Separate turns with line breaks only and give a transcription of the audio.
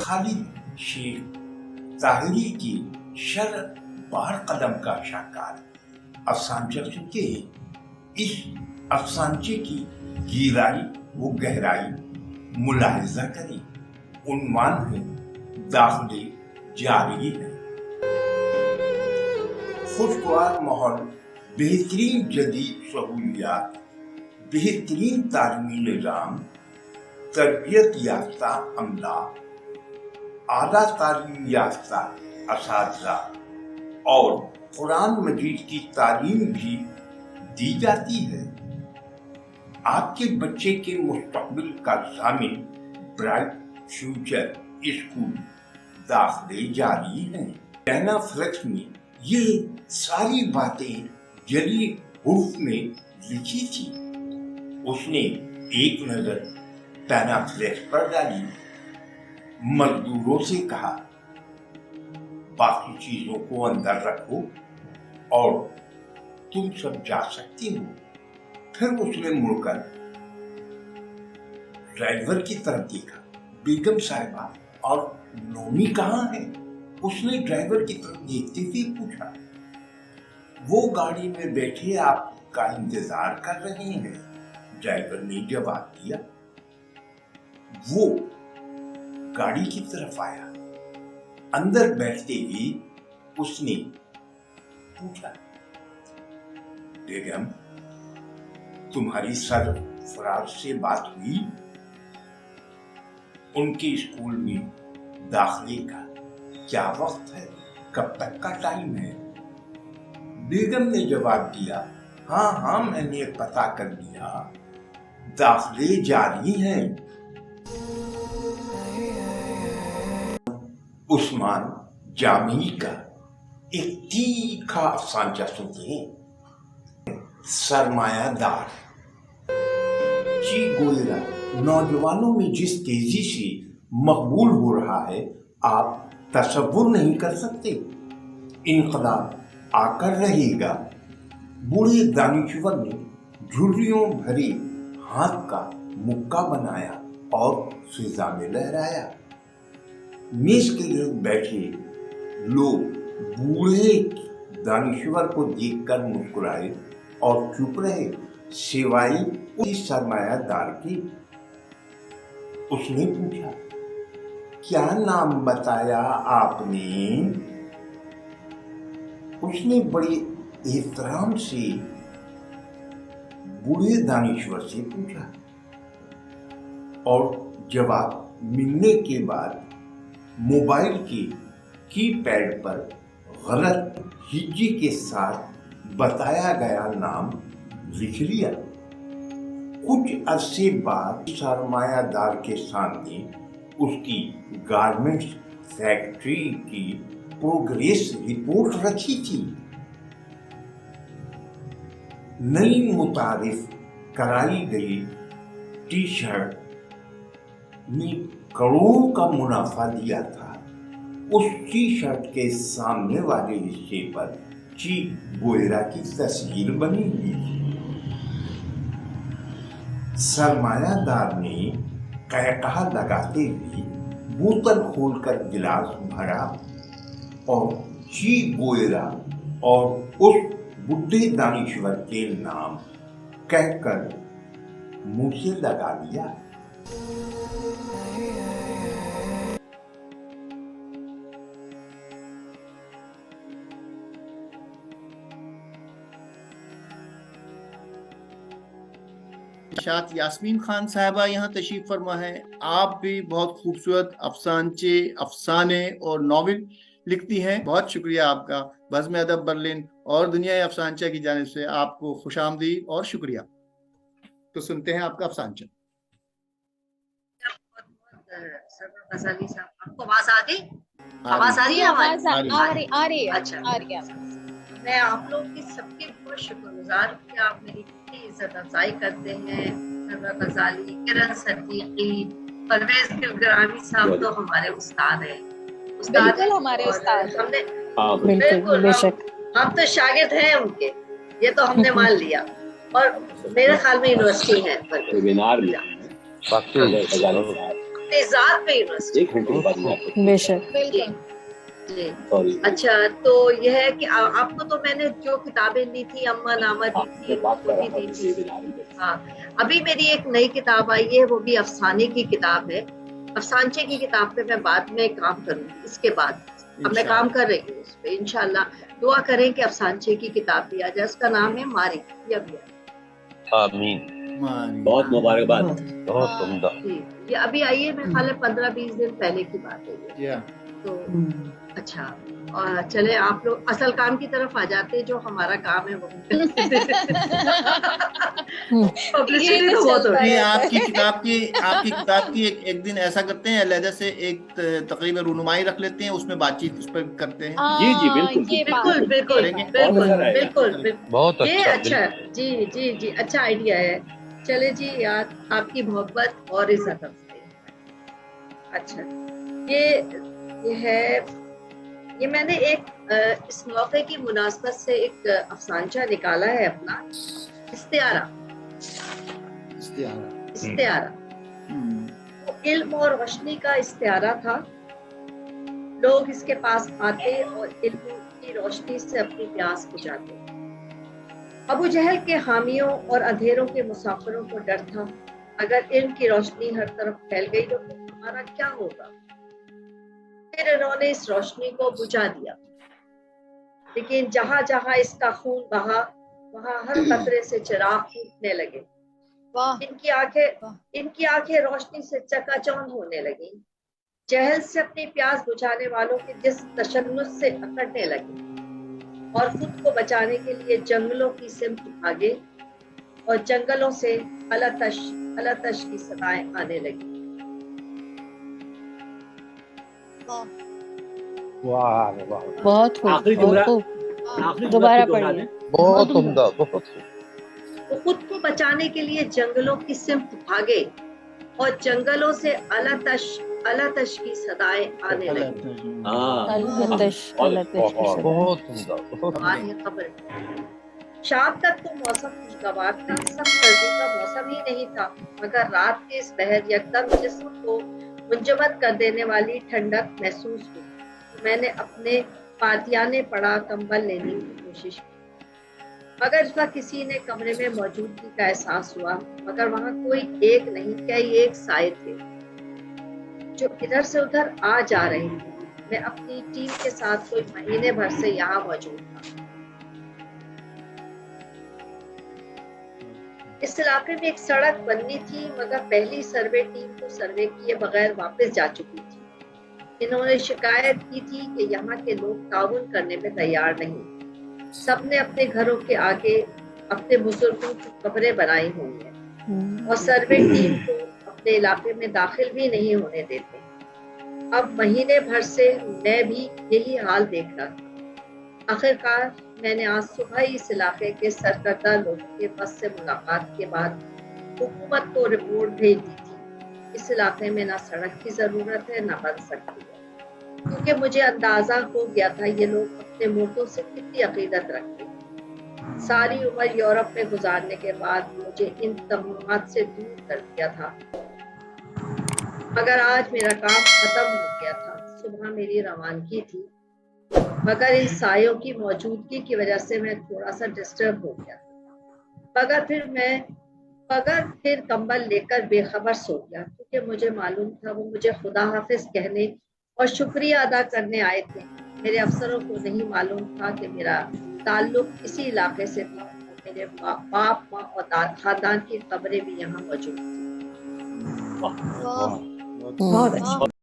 खालिद शेख ताहिरी की शर बार कदम का शाकार अफसानचा सुनते हैं। इस अफसानचे की गहराई व गहराई मुलाहिजा करें। उन्वान है दाखिले जारी है। खुशगवार माहौल, बेहतरीन जदीद सहूलियात, बेहतरीन तालीमी निज़ाम, तरबियत याफ्ता अमला, आला तालीम याफ्ता असातिज़ा और कुरान मजीद की तालीम भी दी जाती है। आपके बच्चे के मुस्तकबिल का ज़ामिन ब्राइट फ्यूचर स्कूल दाखिले जारी हैं। पैना फ्लेक्स में ये सारी बातें जली हुर्फ में लिखी थी। उसने एक नजर पैना फ्लेक्स पर डाली, मजदूरों से कहा, बाकी चीजों को अंदर रखो और तुम सब जा सकती हो। फिर उसने मुड़कर ड्राइवर की तरफ देखा। बेगम साहिबा और नोमी कहाँ है? उसने ड्राइवर की तरफ देखते हुए पूछा। वो गाड़ी में बैठे आपका इंतजार कर रहे हैं, ड्राइवर ने जवाब दिया। वो गाड़ी की तरफ आया। अंदर बैठते ही उसने पूछा, बेगम, तुम्हारी सरफराज से बात हुई? उनके स्कूल में दाखिले का क्या वक्त है, कब तक का टाइम है? बेगम ने जवाब दिया, हाँ मैंने पता कर लिया, दाखिले जारी हैं। उस्मान जामी का एक तीखा अफसानचा सुनते हैं। सरमायादार। जी गोयरा नौजवानों में जिस तेजी से मकबूल हो रहा है, आप तसव्वुर नहीं कर सकते। इनकलाब आकर रहेगा। बूढ़े दानिशवर ने झुर्रियों भरे हाथ का मुक्का बनाया और फिजा में लहराया। मेज के गिर्द बैठे लोग बूढ़े दानिशवर को देखकर मुस्कुराए और चुप रहे, सिवाय उस सरमायादार की। उसने पूछा, क्या नाम बताया आपने? उसने बड़े एहतराम से बूढ़े दानिशवर से पूछा और जवाब मिलने के बाद मोबाइल के कीपैड पर गलत हिज्जे के साथ बताया गया नाम लिख लिया। कुछ अरसे बाद सरमायादार के सामने उसकी गारमेंट्स फैक्ट्री की प्रोग्रेस रिपोर्ट रखी थी। नई मुतारिफ कराई गई टी शर्ट ने करोड़ों का मुनाफा दिया था। उस टी शर्ट के सामने वाले हिस्से पर ची गोयरा की तस्वीर बनी हुई थी। सरमायादार ने कहकहा लगाते हुए बोतल खोलकर गिलास भरा और ची गोयरा और उस बुढ़े दानिशवर के नाम कहकर मुंह से लगा लिया।
शाद यास्मीन खान साहबा यहाँ तशरीफ फरमा है। आप भी बहुत खूबसूरत अफसानचे, अफसाने और नॉवेल लिखती हैं। बहुत शुक्रिया आपका। बज़्म अदब बर्लिन और दुनिया अफसानचा की जानिब से आपको खुशामदीद और शुक्रिया। तो सुनते हैं आपका अफसानचा।
गजाली साहब, आपको आवाज आ गई? आवाज आ रही है?
आ रही है।
अच्छा,
आ रही है।
मैं आप लोग की सबकी बहुत शुक्रगुजार हूँ कि आप मेरी कितनी इज्जत अफजाई करते हैं। सरवर गजाली, किरण सदीकी, परवेज किलग्रामी साहब तो हमारे उस्ताद हैं।
बिल्कुल हमारे उस्ताद।
हमने
बिल्कुल बेशक
हम तो शागिर्द हैं उनके, ये तो हमने मान लिया। और मेरे ख्याल में यूनिवर्सिटी है अपनी जात में यूनिवर्सिटी।
एक घंटे के बाद में आपको
बेशक
जी जी।
सॉरी
अच्छा, तो यह है कि आपको तो मैंने जो किताबें दी थी, अम्मा नामा दी थी,
मैं बात
वो
कर
भी
रहा
दी
था
थी।
थी
हाँ, अभी मेरी एक नई किताब आई है, वो भी अफसाने की किताब है। अफसानचे की किताब पे मैं बाद में काम करूंगी, इसके बाद। अब मैं काम कर रही हूँ उस पे, इंशाल्लाह। दुआ करें कि अफसानचे की किताब भी आ जाए। उसका नाम है मारी। ये अभी आई।
आमीन। बहुत मुबारकबाद, बहुत उम्दा।
जी, ये अभी आई है, मेरे ख्याल है 15-20 दिन पहले की बात है ये। तो अच्छा, और चले आप लोग असल काम की तरफ आ जाते हैं, जो हमारा काम है वो पब्लिसिटी तो बहुत हो रही
नहीं,
है।
आपकी किताब की एक दिन ऐसा करते हैं, अलहदा से एक तकरीबन रुनुमाई रख लेते हैं, उसमें बातचीत उस पर करते हैं।
जी जी बिल्कुल
ये
बिल्कुल
बात
बिल्कुल
करेंगे।
बिल्कुल
बहुत अच्छा रहेगा।
बिल्कुल बिल्कुल।
बहुत
ये
अच्छा,
अच्छा, जी जी जी, अच्छा आइडिया है। चले जी यार, आपकी मोहब्बत और इज्जत अफजाई। अच्छा, ये है, ये मैंने एक इस मौके की मुनासबत से एक अफसानचा निकाला है अपना, इस्तियारा। वो इल्म और रोशनी का इस्तियारा था। लोग इसके पास आते और इल्म की रोशनी से अपनी प्यास बुझाते। अबू जहल के हामियों और अंधेरों के मुसाफिरों को डर था, अगर इल्म की रोशनी हर तरफ फैल गई तो हमारा क्या होगा। फिर इन्होंने इस रोशनी को बुझा दिया, लेकिन जहां जहां इसका खून बहा, वहां हर कतरे से चिराग फूटने लगे। इनकी आंखें रोशनी से चकाचौंध होने लगी। जहल से अपनी प्यास बुझाने वालों के जिस्म तशन्नुस से अकड़ने लगे और खुद को बचाने के लिए जंगलों की सिमत भागे और जंगलों से अलतश की सदाएं आने लगी।
बहुत खूब,
आखिरी
बहुत
जुमला,
खूब।
आखिरी
दोबारा
जुमला
पढ़िए।
बहुत उम्दा, बहुत
वो खुद को बचाने के लिए जंगलों की सिमत भागे और जंगलों से अलतश की सदाएं आने लगी।
अलतश की सदा।
बहुत उम्दा, बहुत
हमारी खबर। शाम तक तो मौसम खुशगवार था, सब सर्दी का मौसम ही नहीं था, मगर रात के इस पहर यकदम जिस्म को मुंजमद कर देने वाली ठंडक महसूस हुई। मैंने अपने पातियाने पड़ा कंबल लेने की कोशिश की, मगर इस वक्त किसी ने कमरे में मौजूदगी का एहसास हुआ, मगर वहां कोई एक नहीं, कई एक साए थे जो इधर से उधर आ जा रहे थे। मैं अपनी टीम के साथ कोई महीने भर से यहाँ मौजूद था। इस इलाके में एक सड़क बननी थी, मगर पहली सर्वे टीम को सर्वे किए बगैर वापस जा चुकी थी। इन्होंने शिकायत की थी कि यहाँ के लोग ताउन करने में तैयार नहीं। सबने अपने घरों के आगे अपने बुजुर्गों की कब्रें बनाई हुई हैं और सर्वे टीम को अपने इलाके में दाखिल भी नहीं होने देते। अब महीने भर से मैं भी यही हाल देख रहा था। आखिरकार मैंने आज सुबह ही इस इलाके के सरकर्दा लोगों के बस से मुलाकात के बाद हुकूमत को रिपोर्ट भेज दी थी। इस इलाके में ना सड़क की जरूरत है, ना बन सकती है, क्योंकि मुझे अंदाजा हो गया था ये लोग अपने मुल्कों से कितनी अकीदत रखते हैं। सारी उम्र यूरोप में गुजारने के बाद मुझे इन तमन्नात से दूर कर दिया था, मगर आज मेरा काम खत्म हो गया था। सुबह मेरी रवानगी थी, मगर इन सायों की मौजूदगी की वजह से मैं थोड़ा सा डिस्टर्ब हो गया, मगर फिर कंबल लेकर बेखबर सो गया, क्योंकि मुझे मालूम था वो मुझे खुदा हाफिज कहने और शुक्रिया अदा करने आए थे। मेरे अफसरों को नहीं मालूम था कि मेरा ताल्लुक इसी इलाके से था। मेरे बाप माँ और खानदान की कब्रें भी यहाँ मौजूद थी।
बहुत अच्छा।